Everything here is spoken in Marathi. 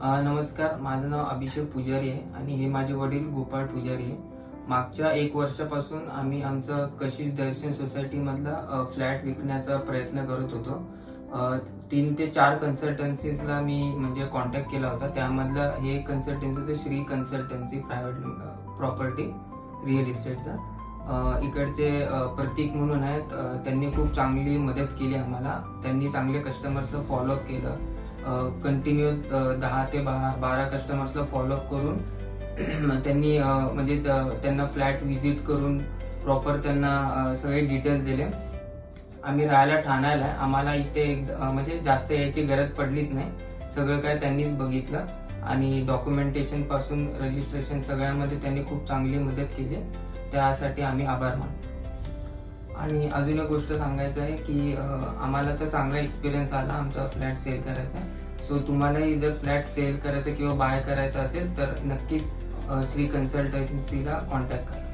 नमस्कार, माझं नाव अभिषेक पुजारी आहे आणि हे माझे वडील गोपाळ पुजारी आहे. मागच्या 1 वर्षापासून आम्ही आमचं कशिश दर्शन सोसायटीमधला फ्लॅट विकण्याचा प्रयत्न करत होतो. 3 ते 4 कन्सल्टन्सीजला मी म्हणजे कॉन्टॅक्ट केला होता. त्यामधलं हे कन्सल्टन्सी होतं Shri consultancy private property real इस्टेटचा. इकडचे प्रतीक म्हणून आहेत. त्यांनी खूप चांगली मदत केली आम्हाला. त्यांनी चांगले कस्टमर्सला फॉलोअप केलं. कंटिन्युअस 10 ते 12 कस्टमर्सला फॉलोअप करून त्यांनी म्हणजे त्यांना फ्लॅट व्हिजिट करून प्रॉपर त्यांना सगळे डिटेल्स दिले. आम्ही राहायला ठाण्याला आहे. आम्हाला इथे म्हणजे जास्त यायची गरज पडलीच नाही. सगळं काय त्यांनीच बघितलं आणि डॉक्युमेंटेशन पासून रजिस्ट्रेशन सगळ्यामध्ये त्यांनी खूप चांगली मदत केली. त्यासाठी आम्ही आभार मानतो. आणि अजून एक गोष्ट सांगायचं आहे की आम्हाला तर चांगला एक्सपिरियन्स आला आमचा फ्लॅट सेल करायचा. सो तुम्हालाही जर फ्लॅट सेल करायचा किंवा बाय करायचा असेल तर नक्कीच श्री कन्सल्टन्सीला कॉन्टॅक्ट करा.